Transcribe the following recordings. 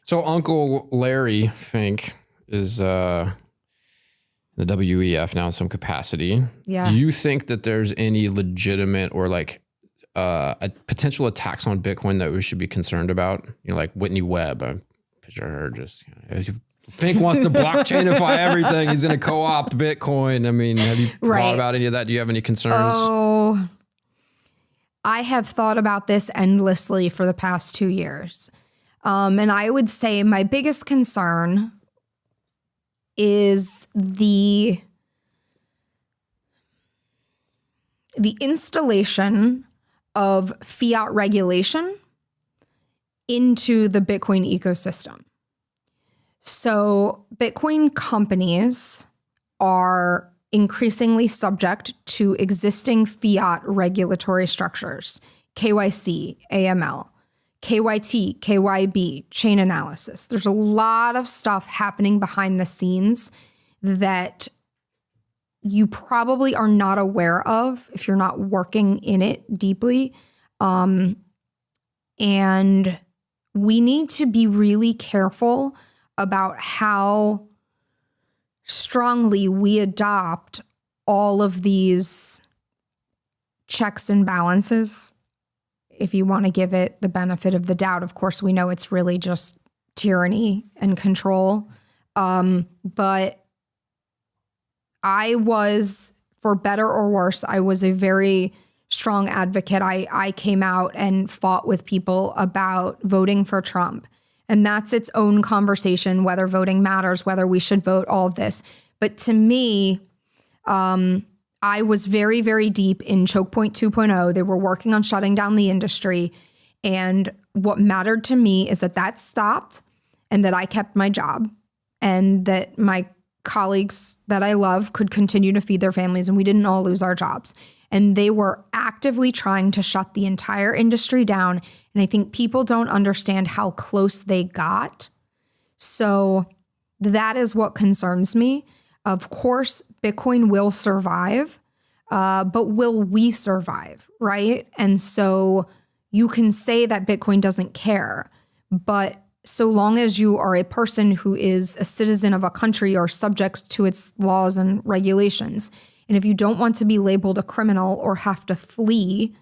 So Uncle Larry Fink is the WEF now in some capacity. Yeah. Do you think that there's any legitimate or like a potential attacks on Bitcoin that we should be concerned about? You know, like Whitney Webb. I picture her just, Fink wants to blockchainify everything. He's going to co-opt Bitcoin. I mean, have you thought about any of that? Do you have any concerns? Oh, I have thought about this endlessly for the past 2 years. And I would say my biggest concern is the installation of fiat regulation into the Bitcoin ecosystem. So Bitcoin companies are increasingly subject to existing fiat regulatory structures, KYC, AML, KYT, KYB, chain analysis. There's a lot of stuff happening behind the scenes that you probably are not aware of if you're not working in it deeply. And we need to be really careful about how strongly we adopt all of these checks and balances. If you want to give it the benefit of the doubt, of course, we know it's really just tyranny and control. But I was, for better or worse, I was a very strong advocate. I came out and fought with people about voting for Trump. And that's its own conversation, whether voting matters, whether we should vote, all of this. But to me, I was very, very deep in Choke Point 2.0. They were working on shutting down the industry. And what mattered to me is that that stopped and that I kept my job and that my colleagues that I love could continue to feed their families and we didn't all lose our jobs. And they were actively trying to shut the entire industry down. And I think people don't understand how close they got. So that is what concerns me. Of course, Bitcoin will survive, but will we survive, right? And so you can say that Bitcoin doesn't care, but so long as you are a person who is a citizen of a country or subject to its laws and regulations, and if you don't want to be labeled a criminal or have to flee,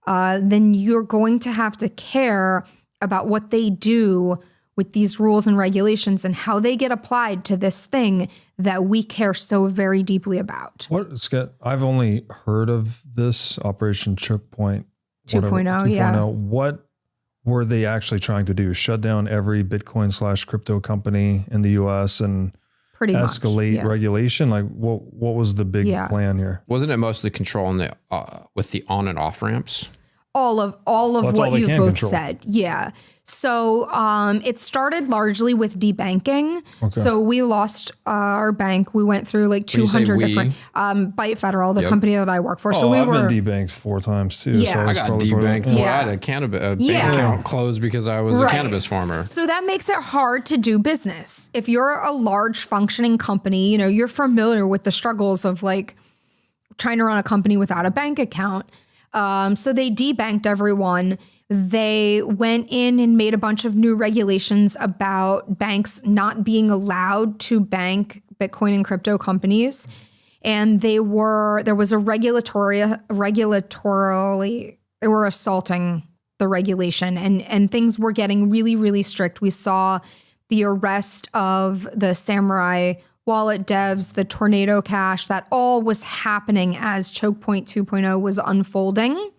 then you're going to have to care about what they do with these rules and regulations and how they get applied to this thing that we care so very deeply about. What, Scott, I've only heard of this Operation Choke Point 2.0, yeah. What were they actually trying to do? Shut down every Bitcoin/crypto company in the U.S. and pretty escalate regulation? Like, what was the big plan here? Wasn't it mostly controlling the with the on and off ramps? All of what you've both said. Yeah. So it started largely with debanking. Okay. So we lost our bank. We went through like 200 different Byte Federal, the company that I work for. So I've been debanked 4 times too. Yeah. So I got debanked. I had a cannabis bank account closed because I was a cannabis farmer. So that makes it hard to do business. If you're a large functioning company, you know, you're familiar with the struggles of like trying to run a company without a bank account. So they debanked everyone. They went in and made a bunch of new regulations about banks not being allowed to bank Bitcoin and crypto companies. And there was a regulatorily, they were assaulting the regulation and things were getting really, really strict. We saw the arrest of the Samurai wallet devs, the Tornado Cash, that all was happening as Choke Point 2.0 was unfolding.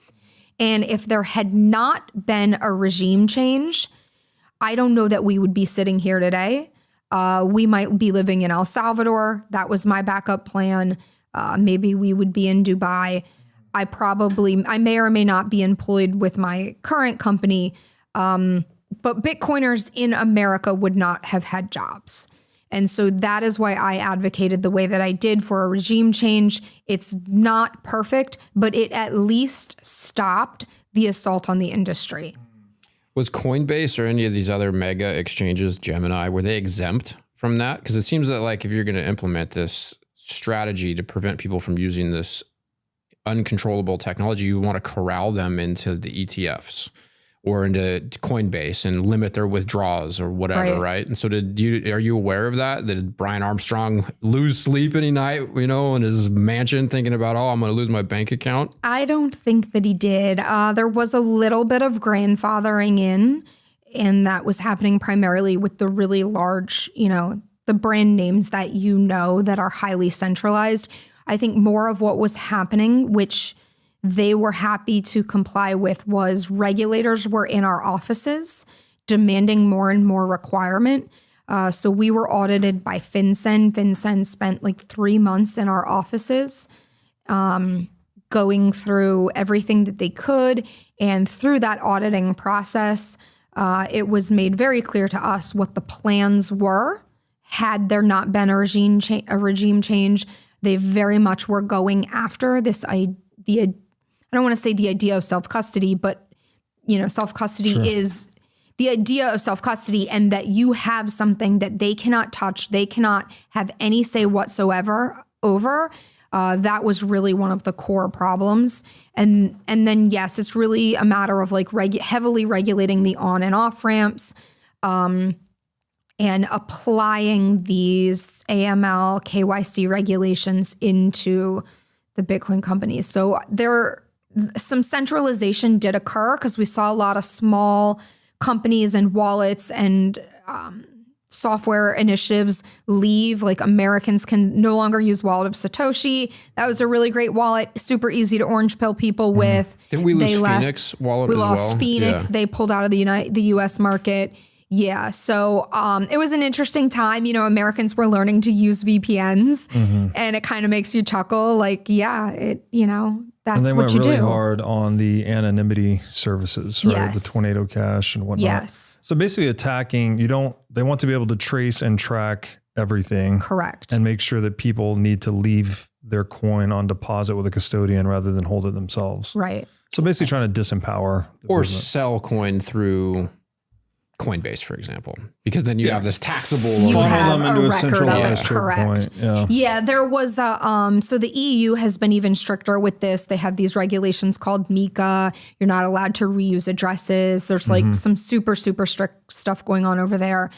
And if there had not been a regime change, I don't know that we would be sitting here today. We might be living in El Salvador. That was my backup plan. Maybe we would be in Dubai. I may or may not be employed with my current company. But Bitcoiners in America would not have had jobs. And so that is why I advocated the way that I did for a regime change. It's not perfect, but it at least stopped the assault on the industry. Was Coinbase or any of these other mega exchanges, Gemini, were they exempt from that? Because it seems that like if you're going to implement this strategy to prevent people from using this uncontrollable technology, you want to corral them into the ETFs. or into Coinbase and limit their withdrawals or whatever, right? And so are you aware of that? Did Brian Armstrong lose sleep any night, in his mansion thinking about, I'm going to lose my bank account? I don't think that he did. There was a little bit of grandfathering in, and that was happening primarily with the really large, the brand names that that are highly centralized. I think more of what was happening, which they were happy to comply with, was regulators were in our offices demanding more and more requirement. So we were audited by FinCEN. FinCEN spent like 3 months in our offices going through everything that they could. And through that auditing process, it was made very clear to us what the plans were. Had there not been a regime change, they very much were going after this idea. I don't want to say the idea of self-custody, but, self-custody is the idea of self-custody, and that you have something that they cannot touch, they cannot have any say whatsoever over. That was really one of the core problems. And then, yes, it's really a matter of like heavily regulating the on and off ramps, and applying these AML, KYC regulations into the Bitcoin companies. So some centralization did occur because we saw a lot of small companies and wallets and software initiatives leave. Like Americans can no longer use Wallet of Satoshi. That was a really great wallet, super easy to orange pill people with. Didn't we lose Phoenix wallet as well? We lost Phoenix. Yeah. They pulled out of the US market. Yeah. So it was an interesting time. Americans were learning to use VPNs, and it kind of makes you chuckle. Like, that's and they what went really hard on the anonymity services, right? Yes. The Tornado Cash and whatnot. Yes. So basically attacking, they want to be able to trace and track everything. Correct. And make sure that people need to leave their coin on deposit with a custodian rather than hold it themselves. Right. So basically trying to disempower. Or sell coin through Coinbase, for example, because then you have this taxable. You have them into a centralized correct. Point. Yeah, there was so the EU has been even stricter with this. They have these regulations called MiCA. You're not allowed to reuse addresses. There's like some super, super strict stuff going on over there.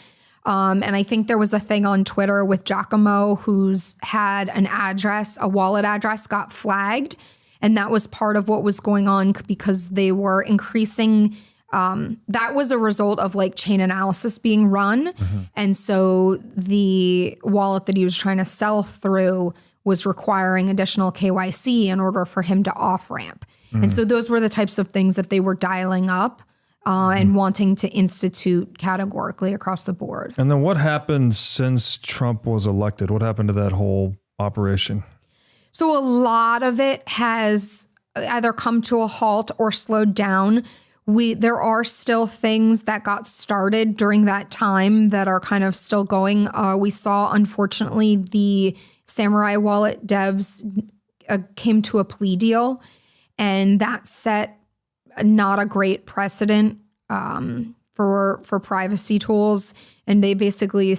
And I think there was a thing on Twitter with Giacomo who's had a wallet address got flagged. And that was part of what was going on because they were increasing. That was a result of like chain analysis being run. And so the wallet that he was trying to sell through was requiring additional KYC in order for him to off ramp. And so those were the types of things that they were dialing up and wanting to institute categorically across the board. And then what happened since Trump was elected? What happened to that whole operation? So a lot of it has either come to a halt or slowed down. There are still things that got started during that time that are kind of still going. We saw, unfortunately, the Samurai Wallet devs came to a plea deal, and that set not a great precedent for privacy tools. And they basically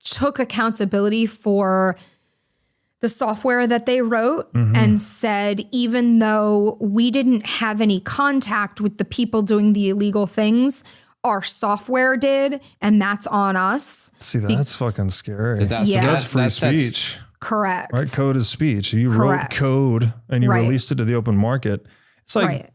took accountability for the software that they wrote and said, even though we didn't have any contact with the people doing the illegal things, our software did, and that's on us. See, that's fucking scary. That's free speech. Correct. Right? Code is speech. You wrote code and you released it to the open market. It's like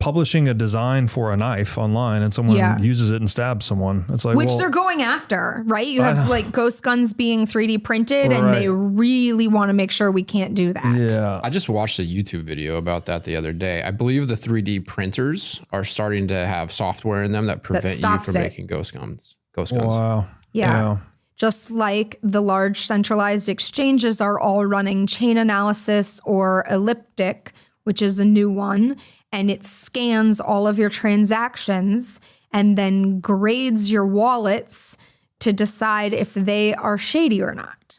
publishing a design for a knife online and someone uses it and stabs someone. It's like, which they're going after, right? You have like ghost guns being 3D printed and they really want to make sure we can't do that. Yeah. I just watched a YouTube video about that the other day. I believe the 3D printers are starting to have software in them that prevent you from making ghost guns. Wow. Yeah. Just like the large centralized exchanges are all running chain analysis or elliptic, which is a new one. And it scans all of your transactions and then grades your wallets to decide if they are shady or not.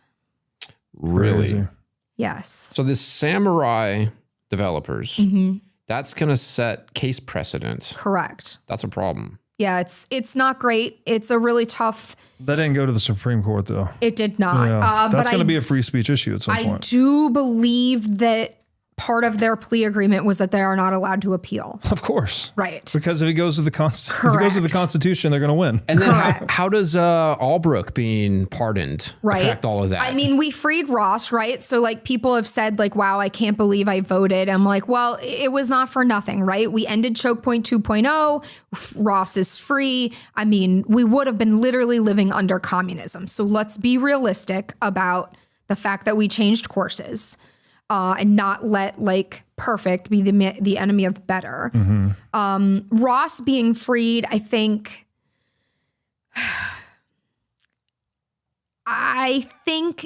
Really? Crazy. Yes. So this Samurai developers, that's going to set case precedents. Correct. That's a problem. Yeah, it's not great. It's a really tough. That didn't go to the Supreme Court, though. It did not. Yeah. That's going to be a free speech issue at some point. I do believe that part of their plea agreement was that they are not allowed to appeal. Of course. Right. Because if it goes to the Constitution, they're going to win. And then how does Albrook being pardoned affect all of that? I mean, we freed Ross, right? So like people have said like, wow, I can't believe I voted. I'm like, well, it was not for nothing, right? We ended Choke Point 2.0. Ross is free. I mean, we would have been literally living under communism. So let's be realistic about the fact that we changed courses. And not let like perfect be the enemy of better. Ross being freed, I think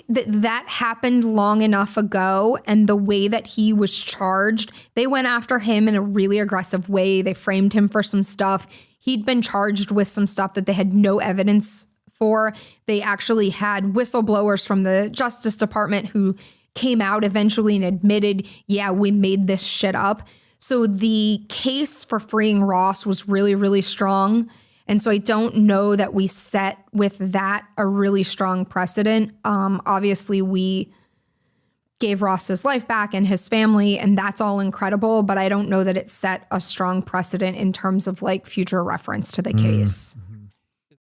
that happened long enough ago, and the way that he was charged, they went after him in a really aggressive way. They framed him for some stuff. He'd been charged with some stuff that they had no evidence for. They actually had whistleblowers from the Justice Department who came out eventually and admitted, yeah, we made this shit up. So the case for freeing Ross was really, really strong. And so I don't know that we set with that a really strong precedent. Obviously, we gave Ross his life back and his family, and that's all incredible. But I don't know that it set a strong precedent in terms of like future reference to the case.